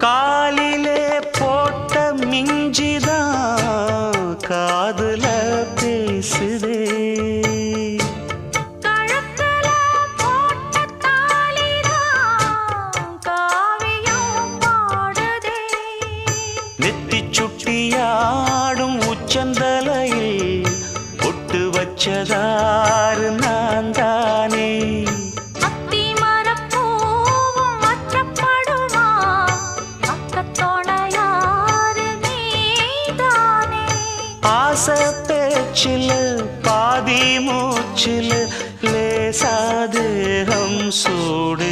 காலிலே போட்ட மிஞ்சிதான் காதுல பேசுதே. கழுத்துல போட்ட தாலிதான் காவியம் பாடுதே. நெத்தி சுட்டியாடும் உச்சந்தலையில் பொட்டு வச்சதாறு நான் தானே. ஆசை பேச்சில் பாதி மூச்சில் லேசாதேகம் சூடு